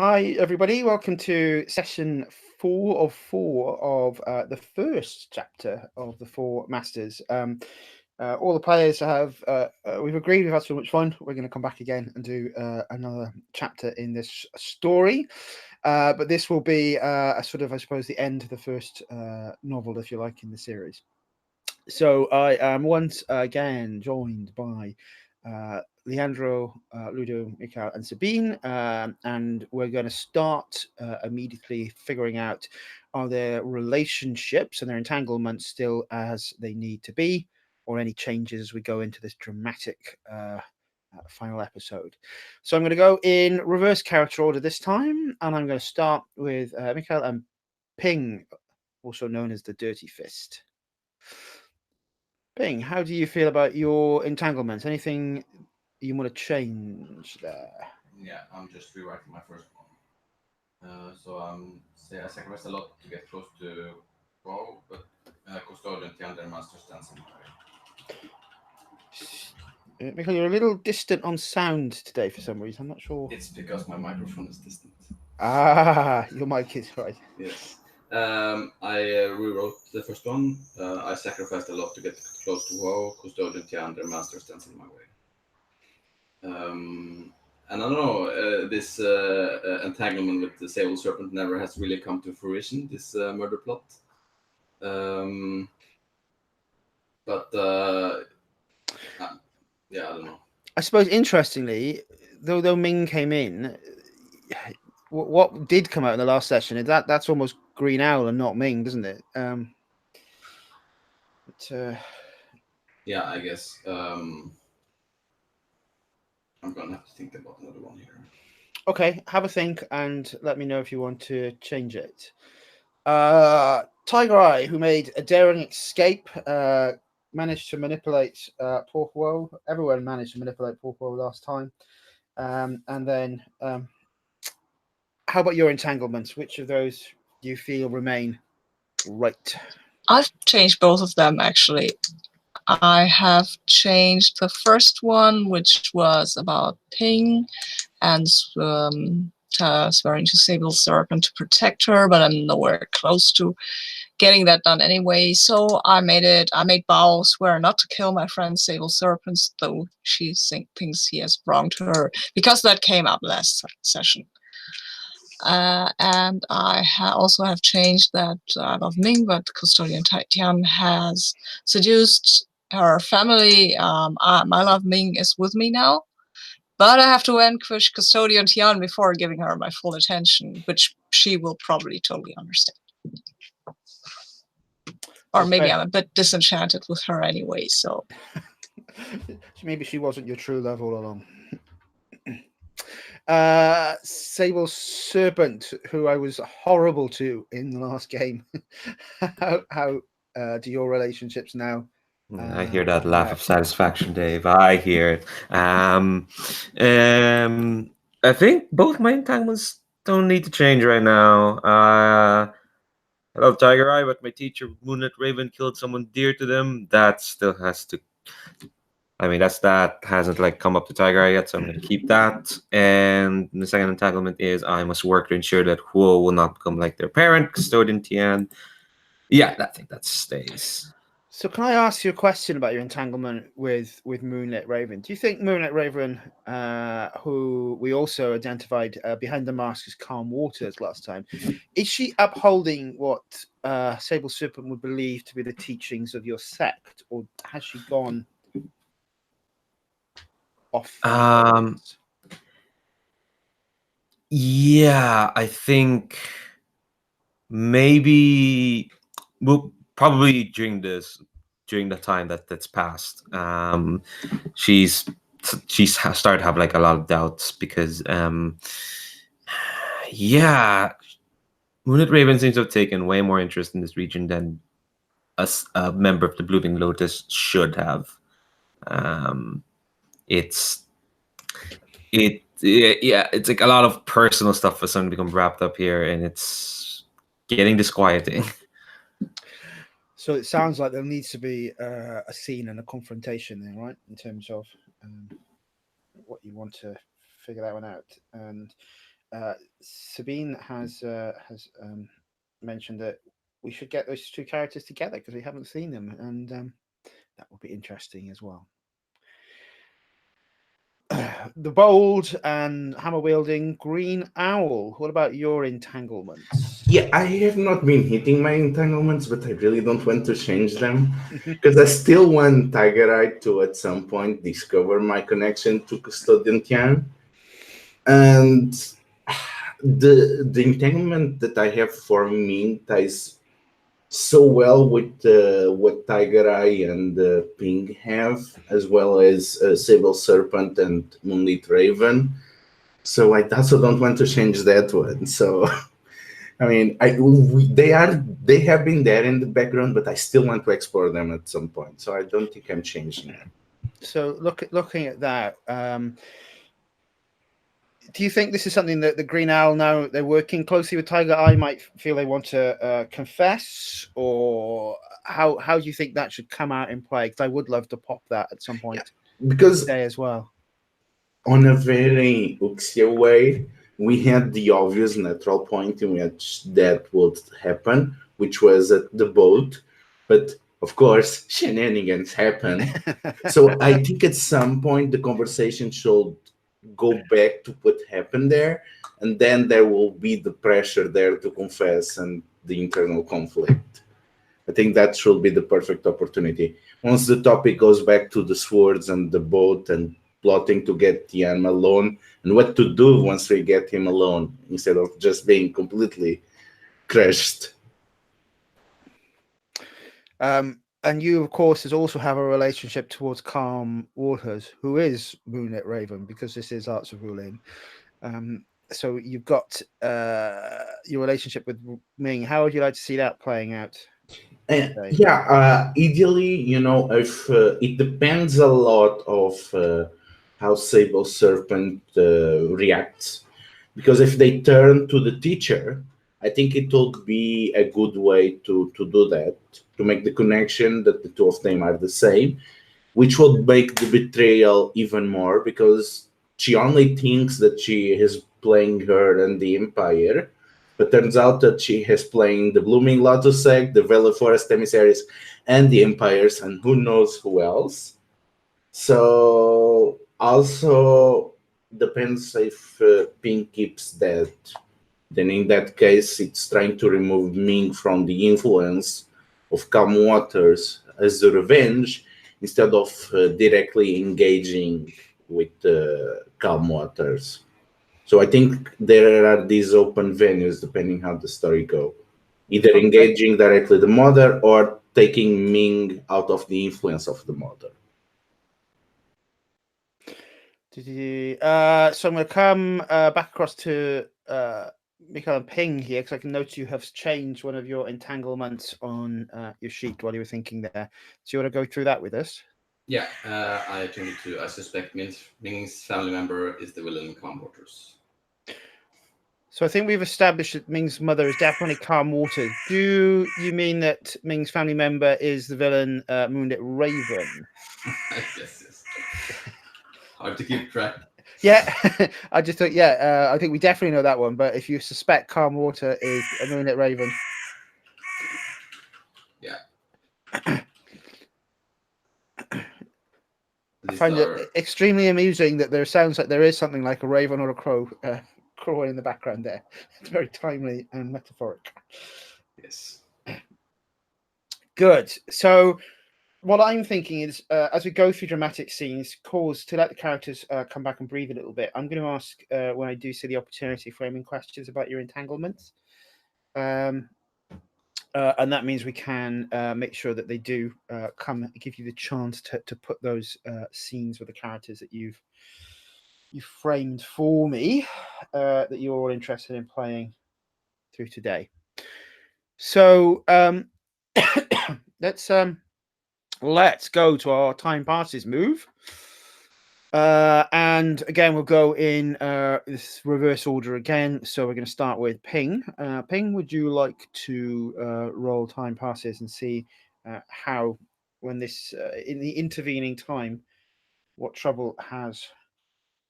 Hi, everybody. Welcome to session 4 of the first chapter of the Four Masters. All the players have, we've agreed we've had so much fun. We're going to come back again and do another chapter in this story. But this will be a sort of, I suppose, the end of the first novel, if you like, in the series. So I am once again joined by Leandro, Ludo, Mikhail, and Sabine, and we're going to start immediately figuring out are their relationships and their entanglements still as they need to be, or any changes as we go into this dramatic final episode. So I'm going to go in reverse character order this time, and I'm going to start with Mikhail and Ping, also known as the Dirty Fist. Ping, how do you feel about your entanglements? Anything you want to change there? Yeah, I'm just rewriting my first one. Say I sacrificed a lot to get close to WoW, but Custodian Tian their master stands in my way. Mikhail, you're a little distant on sound today for some reason. I'm not sure. It's because my microphone is distant. Your mic is right. Yes. I rewrote the first one. I sacrificed a lot to get close to WoW. Custodian Tian their master stands in my way. And I don't know, this entanglement with the Sable Serpent never has really come to fruition, this murder plot. But yeah, I don't know. I suppose, interestingly, though Ming came in, what did come out in the last session, that's almost Green Owl and not Ming, doesn't it? Yeah, I guess. I'm going to have to think about another one here. Okay, have a think and let me know if you want to change it. Tiger Eye, who made a daring escape, managed to manipulate Porkwell. Everyone managed to manipulate Porkwell last time. And then, how about your entanglements? Which of those do you feel remain right? I've changed both of them, actually. I have changed the first one, which was about Ping and swearing to Sable Serpent to protect her, but I'm nowhere close to getting that done anyway. So I made Bao swear not to kill my friend Sable Serpent, though she thinks he has wronged her, because that came up last session. And I also have changed that I love Ming, but Custodian Tian has seduced her family. My love Ming is with me now, but I have to vanquish Custodian Tian before giving her my full attention, which she will probably totally understand. Or maybe I'm a bit disenchanted with her anyway, so. Maybe she wasn't your true love all along. Sable Serpent, who I was horrible to in the last game. how do your relationships now? I hear that laugh of satisfaction, Dave. I hear it. I think both my entanglements don't need to change right now. I love Tiger Eye, but my teacher, Moonlit Raven, killed someone dear to them. That still has to. I mean, that hasn't come up to Tiger Eye yet, so I'm going to keep that. And the second entanglement is I must work to ensure that Huo will not become like their parent, Custodian Tian. Yeah, I think that stays. So can I ask you a question about your entanglement with Moonlit Raven? Do you think Moonlit Raven, who we also identified behind the mask as Calm Waters last time, is she upholding what Sable Serpent would believe to be the teachings of your sect, or has she gone off? Yeah, I think maybe probably during the time that's passed, she's started to have a lot of doubts because yeah, Moonlit Raven seems to have taken way more interest in this region than a member of the Blooming Lotus should have. It's a lot of personal stuff for someone to become wrapped up here, and it's getting disquieting. So it sounds like there needs to be a scene and a confrontation there, right? In terms of what you want to figure that one out. And Sabine has mentioned that we should get those two characters together because we haven't seen them, and that will be interesting as well. The bold and hammer wielding green owl. What about your entanglements? Yeah, I have not been hitting my entanglements, but I really don't want to change them because I still want Tiger Eye to at some point discover my connection to Custodian Tian. And the entanglement that I have for Ming ties so well with what Tiger Eye and Ping have, as well as Sable Serpent and Moonlit Raven. So I also don't want to change that one. So I mean, they have been there in the background, but I still want to explore them at some point. So I don't think I'm changing them. So looking at that, do you think this is something that the Green Owl, now they're working closely with Tiger Eye, might feel they want to confess, or how do you think that should come out in play? Because I would love to pop that at some point Because today as well. on a very Uxia way, we had the obvious natural point in which that would happen, which was at the boat. But of course, shenanigans happen. So I think at some point the conversation should go back to what happened there, and then there will be the pressure there to confess and the internal conflict. I think that should be the perfect opportunity. Once the topic goes back to the swords and the boat and plotting to get Tian alone and what to do once we get him alone instead of just being completely crushed. And you, of course, also have a relationship towards Calm Waters, who is Moonlit Raven, because this is Hearts of Wulin. So you've got your relationship with Ming. How would you like to see that playing out? Ideally, if it depends a lot of how Sable Serpent reacts, because if they turn to the teacher, I think it would be a good way to do that, to make the connection that the two of them are the same, which would make the betrayal even more because she only thinks that she is playing her and the Empire, but turns out that she is playing the Blooming Lotus Egg, the Valley Forest Emissaries, and the Empires, and who knows who else. So also depends if Pink keeps that. Then in that case, it's trying to remove Ming from the influence of Calm Waters as a revenge instead of directly engaging with Calm Waters. So I think there are these open venues depending how the story goes. Either engaging directly the mother or taking Ming out of the influence of the mother. So I'm going to come back across to Mikhail and Ping here, because I can note you have changed one of your entanglements on your sheet while you were thinking there. So you want to go through that with us? Yeah, I changed it to I suspect Ming's family member is the villain Calm Waters. So I think we've established that Ming's mother is definitely Calm Waters. Do you mean that Ming's family member is the villain Moonlit Raven? Yes. Hard to keep track. Yeah, I just thought, I think we definitely know that one. But if you suspect Calm Water is a Moonlit Raven. Yeah. I find it extremely amusing that there sounds like there is something like a raven or a crow crowing in the background there. It's very timely and metaphoric. Yes. Good. So what I'm thinking is, as we go through dramatic scenes, to let the characters come back and breathe a little bit, I'm going to ask, when I do see the opportunity, framing questions about your entanglements. And that means we can make sure that they do come give you the chance to put those scenes with the characters that you've framed for me, that you're all interested in playing through today. So let's go to our time passes move. And again, we'll go in this reverse order again. So we're going to start with Ping. Ping, would you like to roll time passes and see how, when this in the intervening time, what trouble has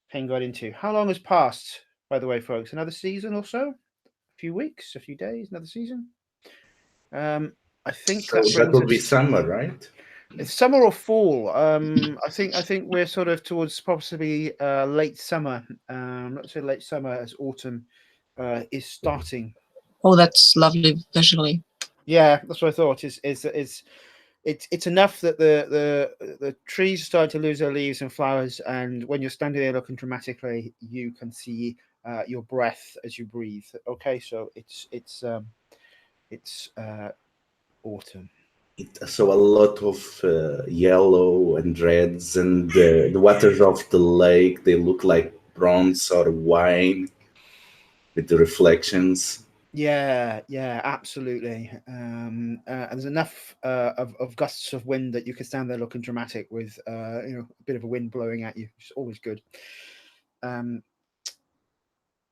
Ping got into? How long has passed by the way, folks. Another season or so, a few weeks, a few days, another season. I think So that that brings will be us. summer, right? It's summer or fall. I think we're sort of towards possibly late summer. Not so late summer as autumn is starting. Oh, that's lovely visually. Yeah, that's what I thought. It's enough that the trees are starting to lose their leaves and flowers, and when you're standing there looking dramatically, you can see your breath as you breathe. Okay, so it's autumn. So a lot of yellow and reds, and the waters of the lake, they look like bronze or wine with the reflections. Yeah, yeah, absolutely. And there's enough of gusts of wind that you can stand there looking dramatic with, a bit of a wind blowing at you, which is always good. Um,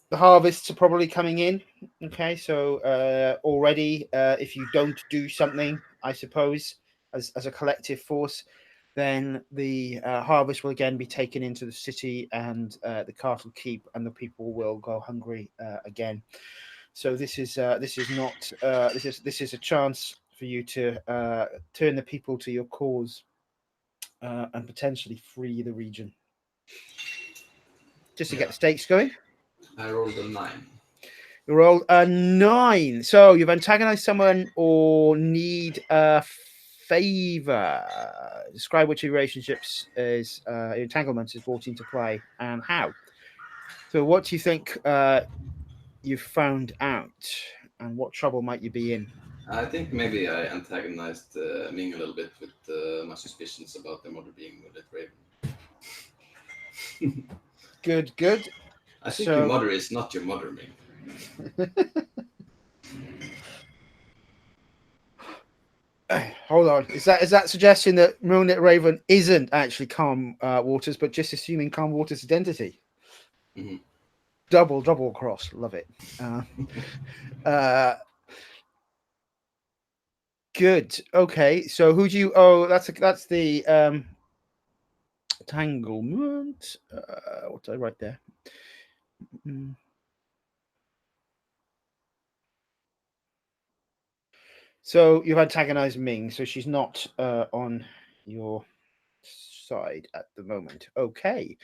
the harvests are probably coming in. Okay, so already, if you don't do something, I suppose, as a collective force, then the harvest will again be taken into the city and the castle keep, and the people will go hungry again. So this is not this is a chance for you to turn the people to your cause and potentially free the region. Just to get the stakes going. I rolled a 9. You roll a 9. So you've antagonized someone or need a favor. Describe which relationships is entanglement is brought into play and how. So what do you think you've found out, and what trouble might you be in? I think maybe I antagonized Ming a little bit with my suspicions about their mother being with Raven. Good. I think So- your mother is not your mother, Ming. Hold on. Is that suggesting that Moonlit Raven isn't actually Calm Waters, but just assuming Calm Waters' identity? Mm-hmm. Double cross. Love it. Good. Okay. So who do you owe? That's the entanglement. What did I write there? So you've antagonized Ming, so she's not on your side at the moment. Okay.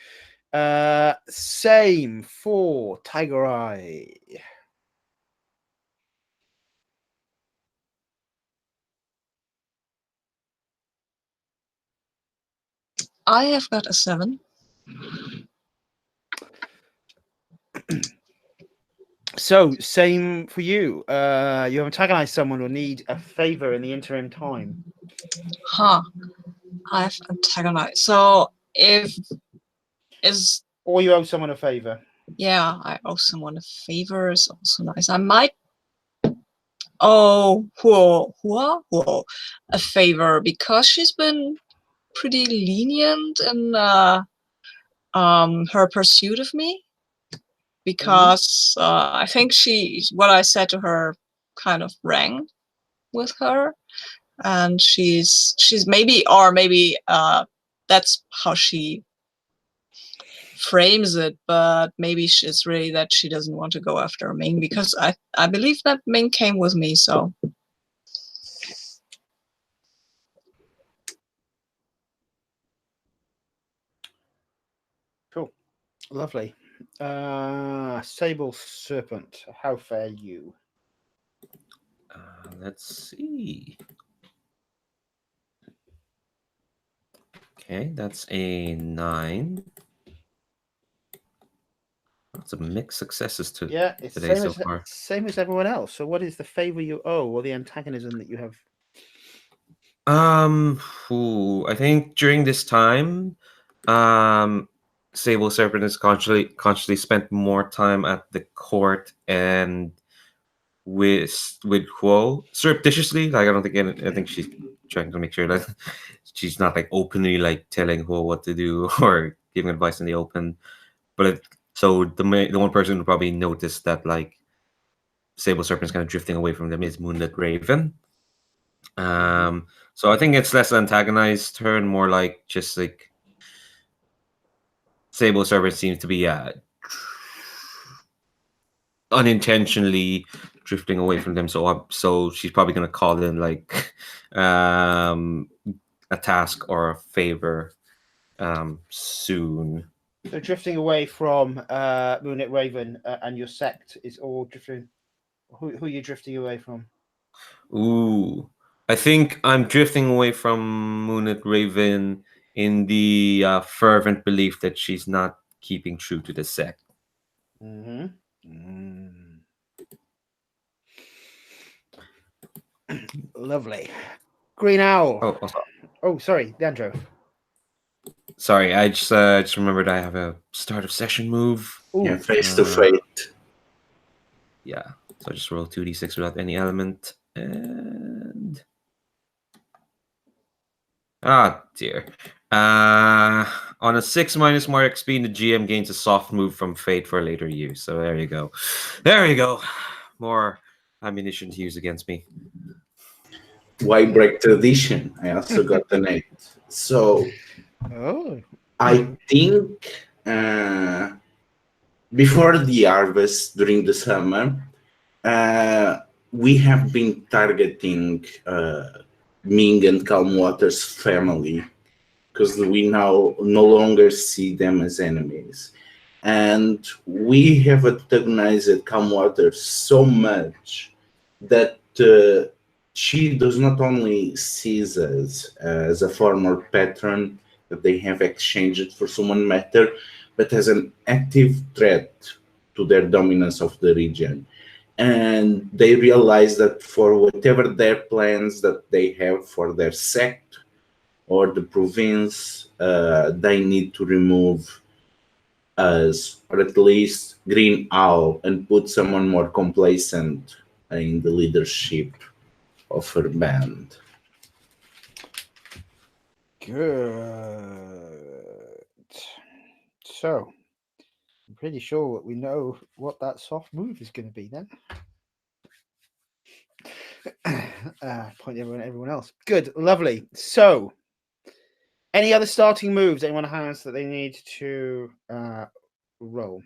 Same for Tiger Eye. I have got a 7. So same for you. You have antagonized someone or need a favor in the interim time. Huh. I've antagonized. So Or you owe someone a favor. yeah, I owe someone a favor is also nice. I might owe Hua a favor because she's been pretty lenient in her pursuit of me. Because I think what I said to her kind of rang with her, and she's maybe that's how she frames it, but maybe she's really that she doesn't want to go after Ming, because I believe that Ming came with me, so. Cool. Lovely. Sable Serpent, how fare you? Let's see. Okay, that's a 9. Lots of mixed successes It's today so far. same as everyone else. So what is the favor you owe or the antagonism that you have? I think during this time, Sable Serpent has consciously spent more time at the court and with Huo surreptitiously. Like I think she's trying to make sure that she's not like openly like telling Huo what to do or giving advice in the open. But so the one person who probably noticed that like Sable Serpent's kind of drifting away from them is Moonlit Raven. So I think it's less antagonized her and more like just like Sable Serpent seems to be unintentionally drifting away from them. So she's probably gonna call in like a task or a favor soon. So drifting away from Moonlit Raven and your sect is all drifting. Who are you drifting away from? Ooh, I think I'm drifting away from Moonlit Raven in the fervent belief that she's not keeping true to the sect. Mm-hmm. Lovely. Green Owl. Oh, also, Oh, sorry, Leandro. sorry, I just remembered I have a start of session move. Ooh. Yeah, face to fate. Yeah, so I just roll 2d6 without any element, and dear. On a 6 minus more XP, the GM gains a soft move from Fate for later use. So there you go. There you go. More ammunition to use against me. Why break tradition? I also got an 8. So Oh. I think before the harvest during the summer, we have been targeting Ming and Calmwater's family because we now no longer see them as enemies. And we have antagonized Calmwater so much that she does not only sees us as a former patron that they have exchanged for someone matter, but as an active threat to their dominance of the region. And they realize that for whatever their plans that they have for their sect or the province, they need to remove us, or at least Green Owl, and put someone more complacent in the leadership of her band. Good. So, I'm pretty sure we know what that soft move is going to be then. Point everyone else. Good, lovely. So, any other starting moves anyone has that they need to roll?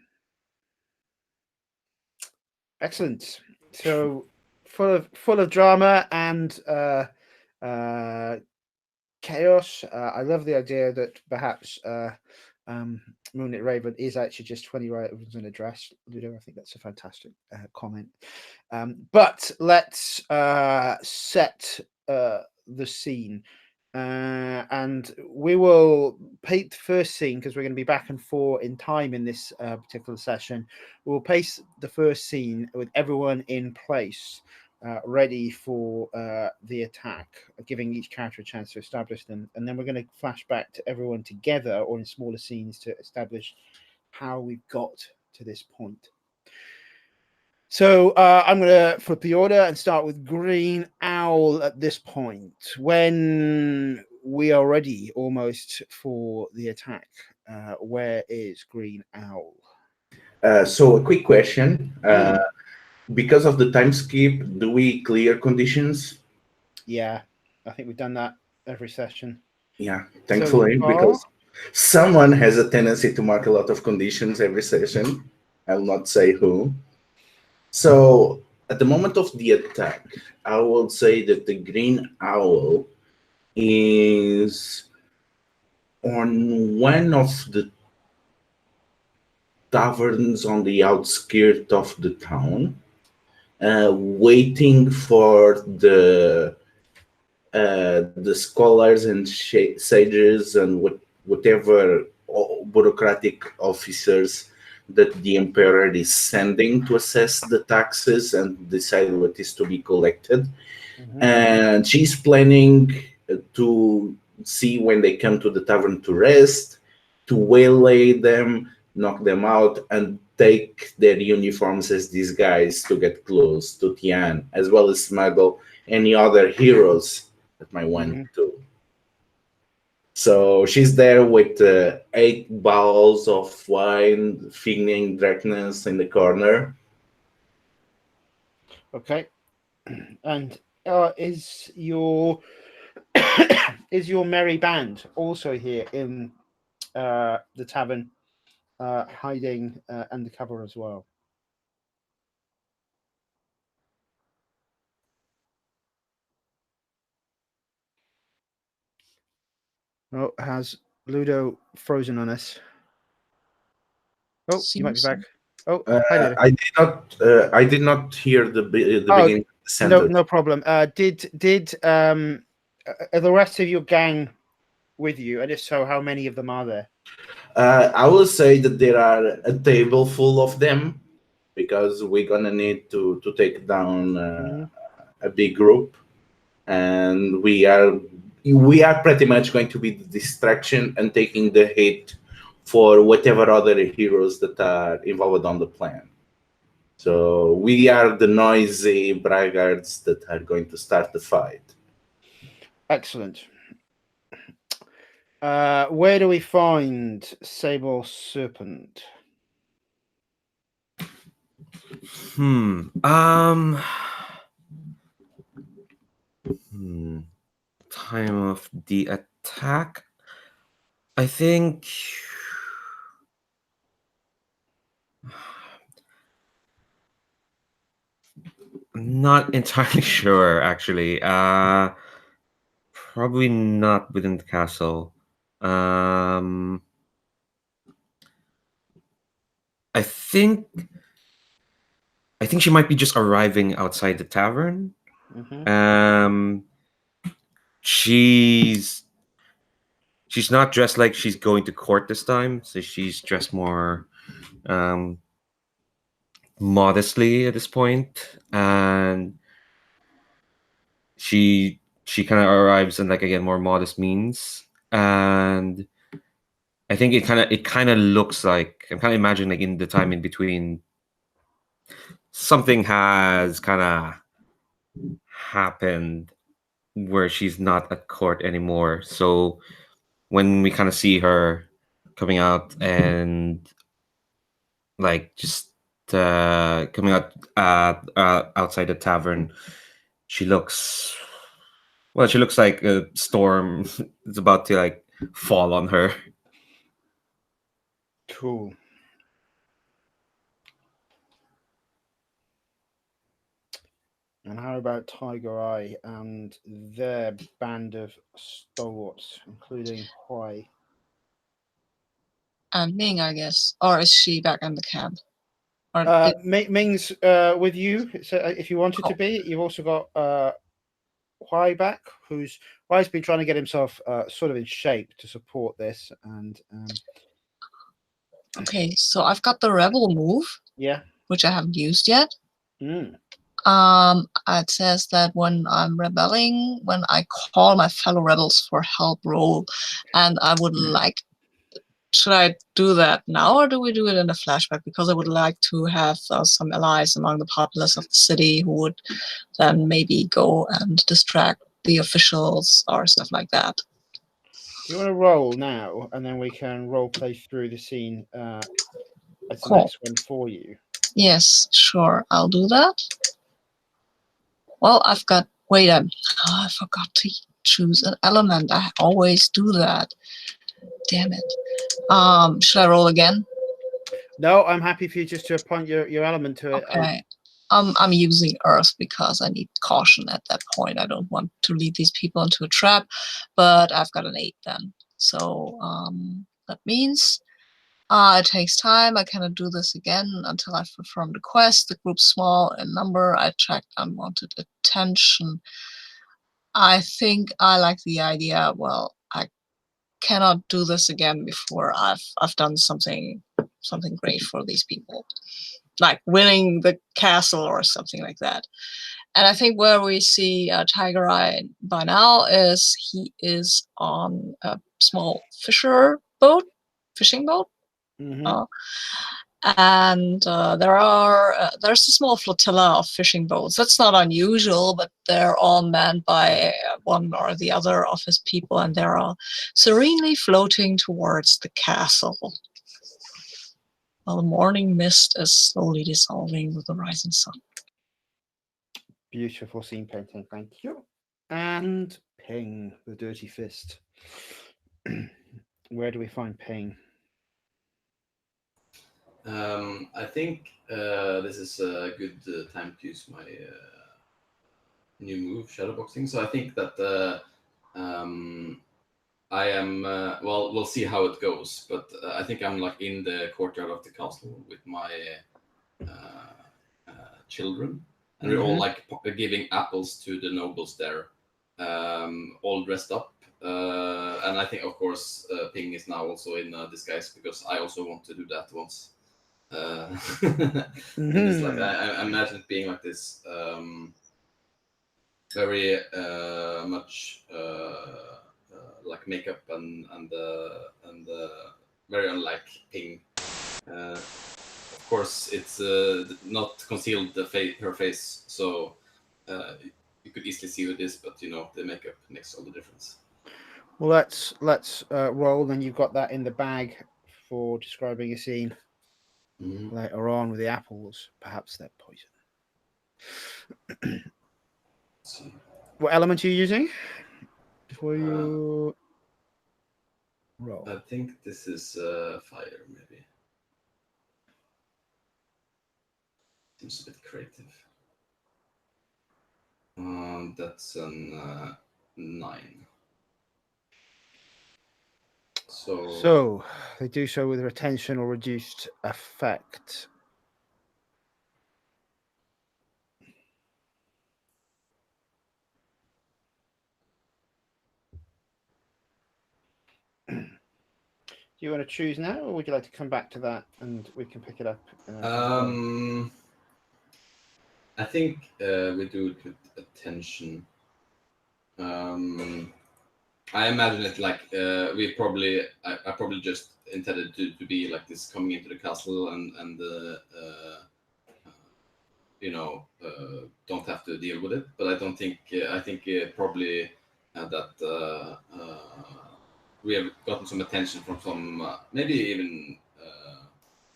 Excellent. So, full of drama and chaos. I love the idea that perhaps Moonlit Raven is actually just 20 items in a dress. Ludo, I think that's a fantastic comment. But let's set the scene. And we will paint the first scene because we're going to be back and forth in time in this particular session. We'll paste the first scene with everyone in place, ready for the attack, giving each character a chance to establish them. And then we're going to flash back to everyone together or in smaller scenes to establish how we've got to this point. So I'm going to flip the order and start with Green Owl at this point. When we are ready almost for the attack, where is Green Owl? So a quick question. Because of the time skip, do we clear conditions? Yeah, I think we've done that every session. Yeah, thankfully, So because someone has a tendency to mark a lot of conditions every session. I will not say who. So at the moment of the attack, I will say that the Green Owl is on one of the taverns on the outskirts of the town, waiting for the scholars and sages and whatever bureaucratic officers that the emperor is sending to assess the taxes and decide what is to be collected. Mm-hmm. And she's planning to see when they come to the tavern to rest, to waylay them, knock them out, and take their uniforms as these guys to get close to Tian, as well as smuggle any other heroes that might want to. So she's there with 8 bottles of wine, feigning darkness in the corner. Okay. And is your merry band also here in the tavern, hiding undercover as well? Oh, has Ludo frozen on us? Oh, you might be Seems so. back. Oh, hi Ludo. I did not hear the Oh, beginning of the sentence. no problem. Did are the rest of your gang with you? And if so, how many of them are there? I will say that there are a table full of them because we're gonna need to take down a big group, and we are pretty much going to be the distraction and taking the hit for whatever other heroes that are involved on the plan. So we are the noisy braggarts that are going to start the fight. Excellent. Where do we find Sable Serpent? Time of the attack. I think. I'm not entirely sure, actually. Probably not within the castle. I think. I think she might be just arriving outside the tavern. She's not dressed like she's going to court this time, so she's dressed more modestly at this point, and she kind of arrives in, like, again, more modest means, and I think it kind of looks like, I'm kind of imagining, like, in the time in between, something has kind of happened where she's not at court anymore. So when we kind of see her coming out and, like, just coming out outside the tavern, she looks like a storm is about to, like, fall on her. Cool. And how about Tiger Eye and their band of stalwarts, including Huai? And Ming, I guess. Or is she back in the camp? Or Ming's with you. So if you wanted to be, you've also got Huai back, Huai's been trying to get himself sort of in shape to support this, and okay, so I've got the rebel move, yeah, which I haven't used yet. Mm. It says that when I'm rebelling, when I call my fellow rebels for help, roll, and I would like. Should I do that now, or do we do it in a flashback? Because I would like to have some allies among the populace of the city who would then maybe go and distract the officials or stuff like that. You want to roll now, and then we can role play through the scene as the Cool. next one for you. Yes, sure, I'll do that. Well, I've got. Wait, I forgot to choose an element. I always do that. Damn it. Should I roll again? No, I'm happy for you just to appoint your element to it. Okay. I'm using Earth because I need caution at that point. I don't want to lead these people into a trap, but I've got an 8 then. So that means it takes time. I cannot do this again until I've performed the quest. The group's small in number. I attract unwanted attention. I think I like the idea. Well, I cannot do this again before I've done something great for these people, like winning the castle or something like that. And I think where we see Tiger Eye by now is he is on a small fishing boat. Mm-hmm. And there's a small flotilla of fishing boats. That's not unusual, but they're all manned by one or the other of his people, and they're all serenely floating towards the castle, while the morning mist is slowly dissolving with the rising sun. Beautiful scene painting, thank you. And Ping, the dirty fist. Where do we find Ping? I think this is a good time to use my new move, shadowboxing. So I think that I am well. We'll see how it goes, but I think I'm like in the courtyard of the castle with my children, and we're all like giving apples to the nobles there, all dressed up. And I think, of course, Ping is now also in disguise because I also want to do that once. And it's like I imagine it being like this, very much like makeup and very unlike Ping. Of course, it's not concealed her face, so you could easily see who it is. But you know, the makeup makes all the difference. Well, let's roll. Then you've got that in the bag for describing a scene later on with the apples. Perhaps they're poison. What element are you using before you roll? I think this is fire, maybe. Seems a bit creative. That's a 9. So they do so with retention or reduced effect. Do you want to choose now, or would you like to come back to that and we can pick it up? I think we do it with attention. I imagine it like I probably just intended to be like this coming into the castle and you know, don't have to deal with it. But I don't think I think probably that we have gotten some attention from some maybe even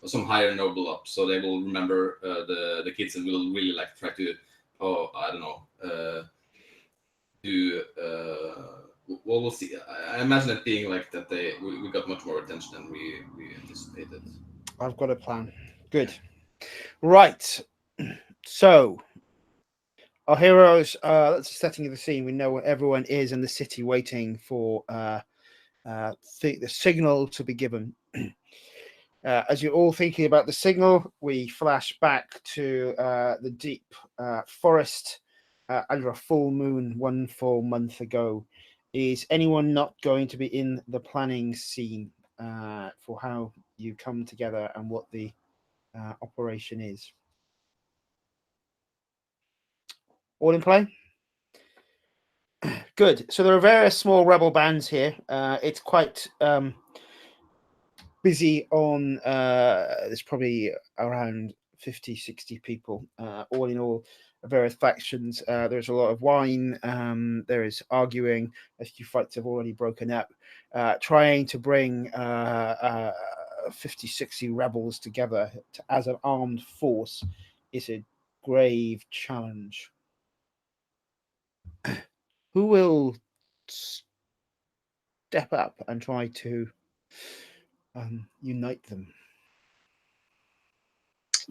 some higher noble up, so they will remember the kids and will really like try to I don't know do well, we'll see. I imagine it being like that we got much more attention than we anticipated. I've got a plan. Good. Right. So our heroes, that's the setting of the scene. We know where everyone is in the city waiting for the signal to be given. As you're all thinking about the signal, we flash back to the deep forest under a full moon 1 full month ago. Is anyone not going to be in the planning scene for how you come together and what the operation is? All in play? Good. So there are various small rebel bands here. It's quite busy on there's probably around 50, 60 people all in all, various factions. There's a lot of wine, there is arguing. A few fights have already broken up. Trying to bring 50, 60 rebels together as an armed force is a grave challenge. Who will step up and try to unite them?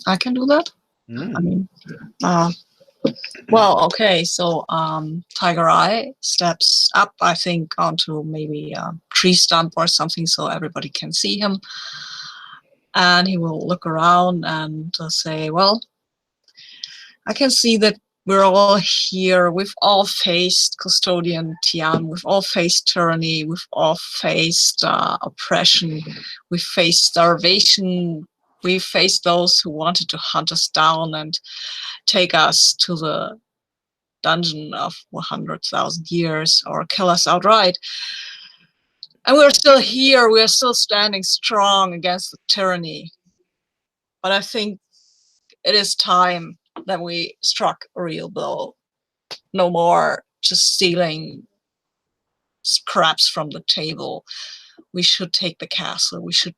I can do that. I mean, well, okay. So Tiger Eye steps up, I think, onto maybe a tree stump or something, so everybody can see him, and he will look around and say, "Well, I can see that we're all here. We've all faced Custodian Tian. We've all faced tyranny. We've all faced oppression. We've faced starvation. We've faced those who wanted to hunt us down and take us to the dungeon of 100,000 years or kill us outright. And we're still here. We're still standing strong against the tyranny. But I think it is time that we struck a real blow. No more just stealing scraps from the table. We should take the castle. We should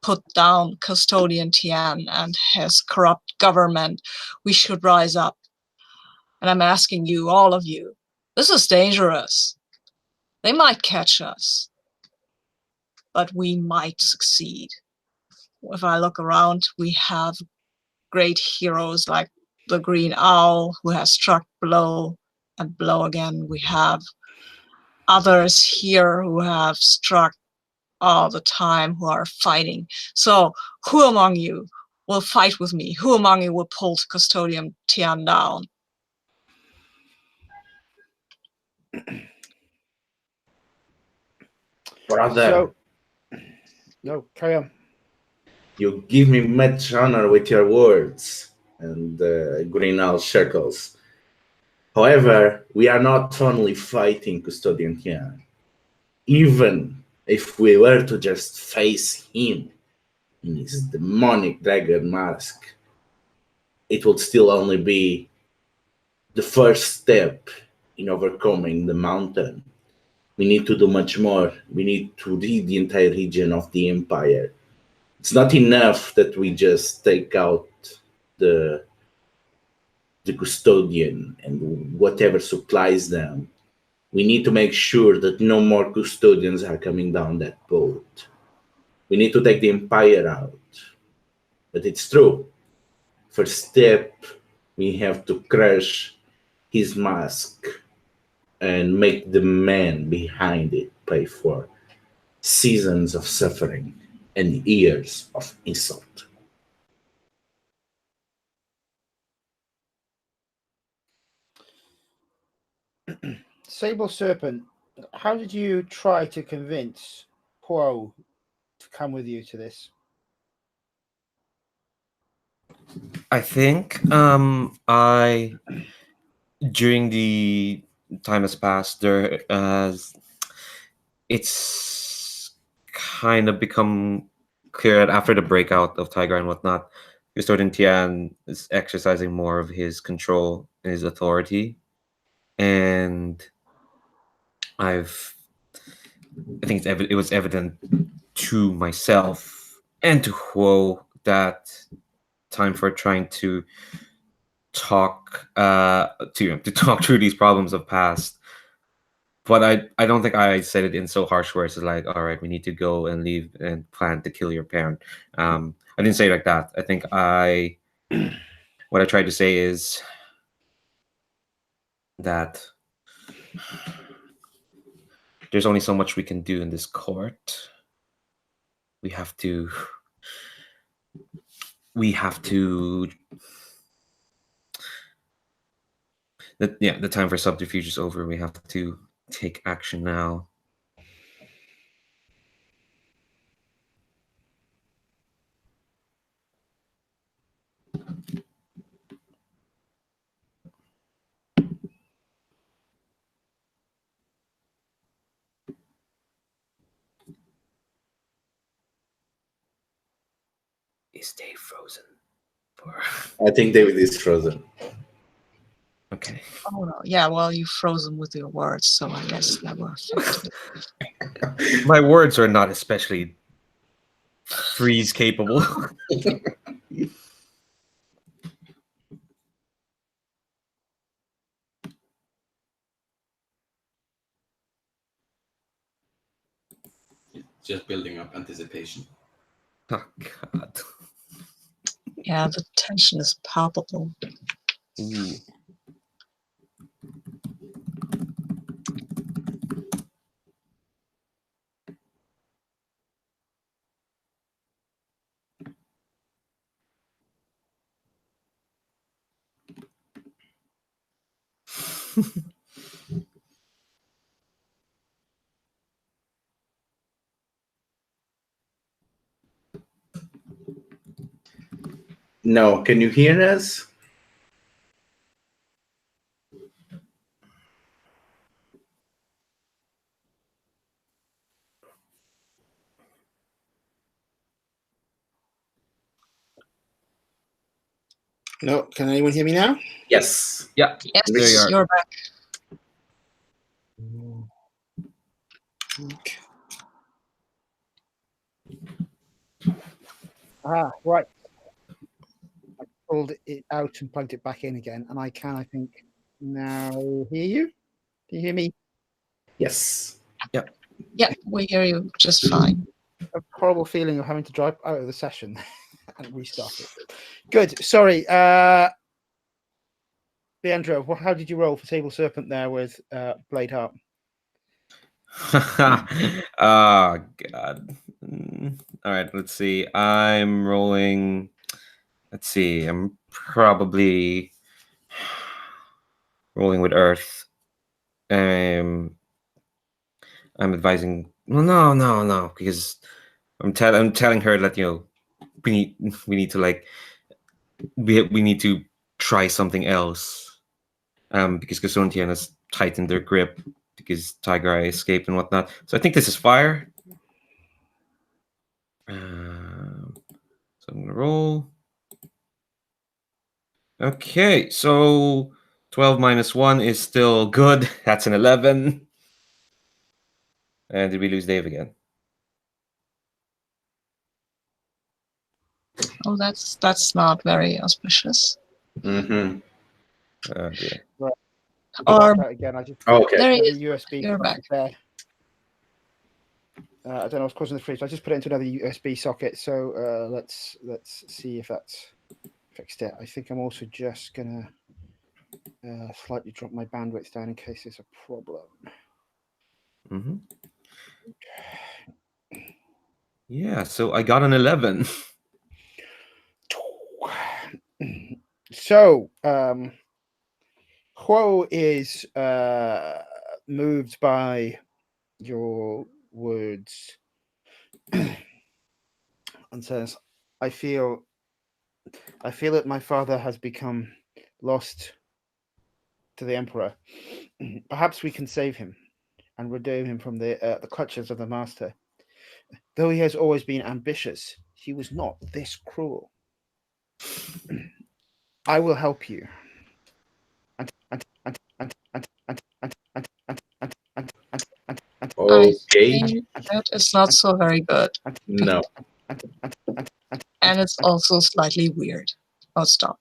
put down Custodian Tian and his corrupt government. We should rise up. And I'm asking you, all of you, this is dangerous. They might catch us, but we might succeed. If I look around, we have great heroes like the Green Owl, who has struck blow and blow again. We have others here who have struck all the time, who are fighting. So who among you will fight with me? Who among you will pull Custodian Tian down? Brother, So, no, carry on. you give me much honor with your words, and Greenall circles. However, we are not only fighting Custodian Tian. Even if we were to just face him in his demonic dragon mask, it would still only be the first step in overcoming the mountain. We need to do much more. We need to lead the entire region of the Empire. It's not enough that we just take out the custodian and whatever supplies them. We need to make sure that no more custodians are coming down that boat. We need to take the Empire out. But it's true. First step, we have to crush his mask and make the man behind it pay for seasons of suffering and years of insult. Sable Serpent, how did you try to convince Poirot to come with you to this? I think I during the time has passed, there it's kind of become clear that after the breakout of Tiger and whatnot, Custodian Tian is exercising more of his control and his authority, and I think it was evident to myself and to Huo that time for trying to talk to talk through these problems of past. But I don't think I said it in so harsh words as like, all right, we need to go and leave and plan to kill your parent. I didn't say it like that. I think what I tried to say is that there's only so much we can do in this court. We have to the time for subterfuge is over. We have to take action now. Is Dave frozen? I think David is frozen. Okay. Oh no, yeah, well, you froze them with your words, so I guess that were affected. My words are not especially freeze capable. Just building up anticipation. Oh God. Yeah, the tension is palpable. Ooh. No, can you hear us? No, can anyone hear me now? Yes. Yeah. Yes, There you are. you're back. Okay. Right. I pulled it out and plugged it back in again, and I can, I think, now hear you. Can you hear me? Yes. Yeah, we hear you just fine. A horrible feeling of having to drive out of the session and restart it. Good. Sorry. Leandro, how did you roll for Sable Serpent there with Blade Heart? Oh God. All right, let's see. I'm rolling. Let's see. I'm probably rolling with Earth. I'm advising. Well, no, because I'm telling her that we need to like we need to try something else. Because Custodian Tian has tightened their grip because Tiger Eye escaped and whatnot. So I think this is fire. So I'm gonna roll. Okay, so 12 minus 1 is still good. That's an 11. And did we lose Dave again? Oh, that's not very auspicious. Mm-hmm. Oh dear. Or Again, I just Okay. there he another is. USB You're back. there. I don't know what's causing the freeze. I just put it into another USB socket. So let's see if that's fixed it. I think I'm also just gonna slightly drop my bandwidth down in case there's a problem. Mm-hmm. Yeah, so I got an 11. So Huo is moved by your words and says, I feel that my father has become lost to the Emperor. Perhaps we can save him and redeem him from the clutches of the Master. Though he has always been ambitious, he was not this cruel. I will help you. I Okay. think that is not so very good. No. And it's also slightly weird. Oh, stop.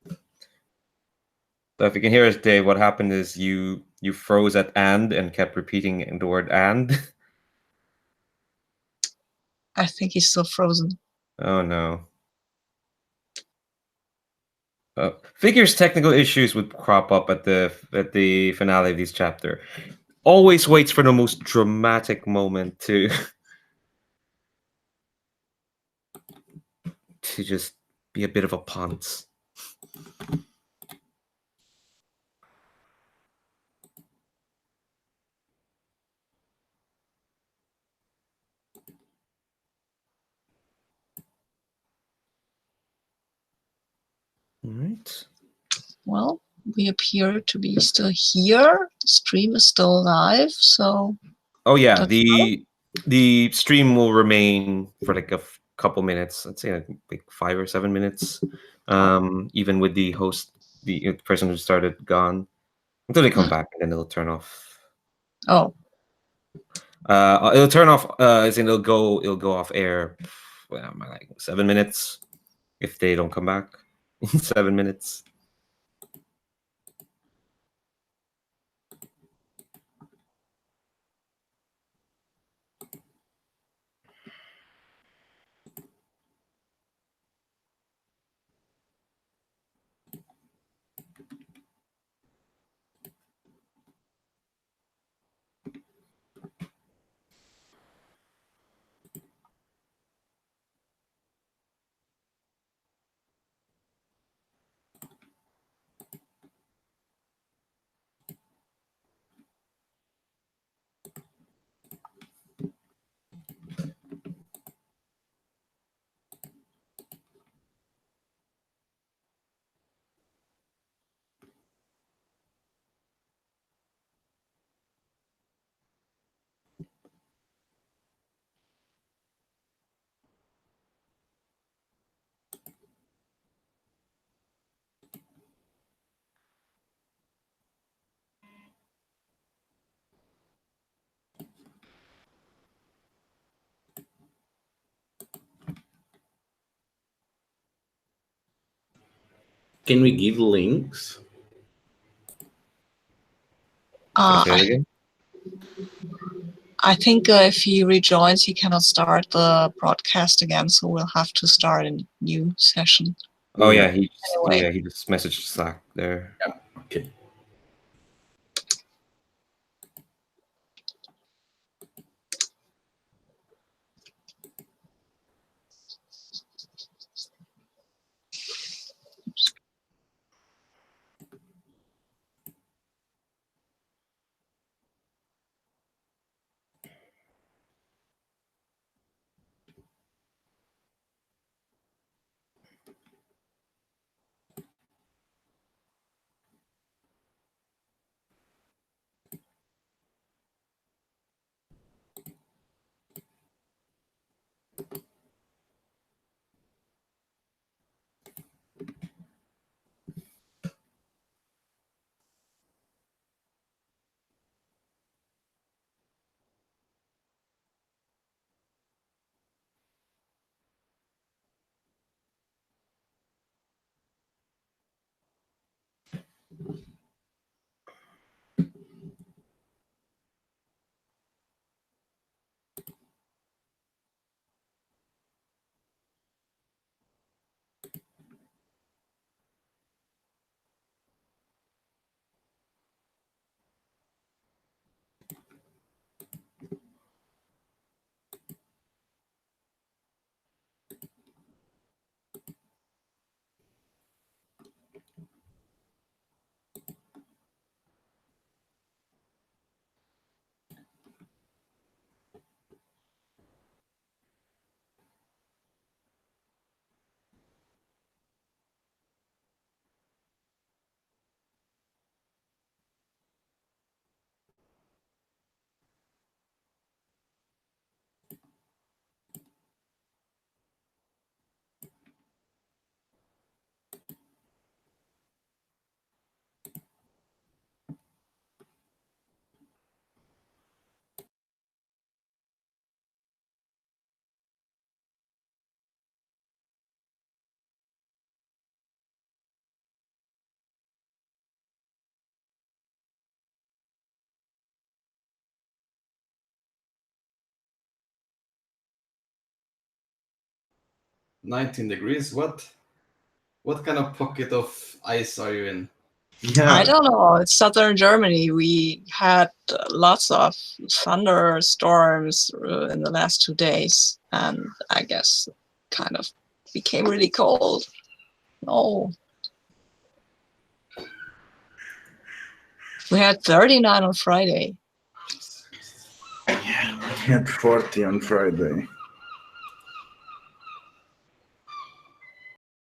So if you can hear us, Dave, what happened is you froze at and kept repeating the word and. I think he's still frozen. Oh no. Figures technical issues would crop up at the finale of this chapter. Always waits for the most dramatic moment to just be a bit of a ponce. All right. Well, we appear to be still here. The stream is still alive, so Oh yeah, That's the stream will remain for like a couple minutes. Let's say like 5 or 7 minutes. Even with the host, the person who started gone, until they come back, and then it'll turn off. oh, It'll turn off. As in, it'll go off air. Well, like 7 minutes if they don't come back in 7 minutes. Can we give links? Say it again. I think if he rejoins, he cannot start the broadcast again, so we'll have to start a new session. Oh Yeah. yeah, Anyway. he just messaged Slack there. Okay. 19 degrees. What kind of pocket of ice are you in? Yeah. I don't know. It's southern Germany. We had lots of thunderstorms in the last 2 days, and I guess kind of became really cold. Oh, we had 39 on Friday. I had 40 on Friday.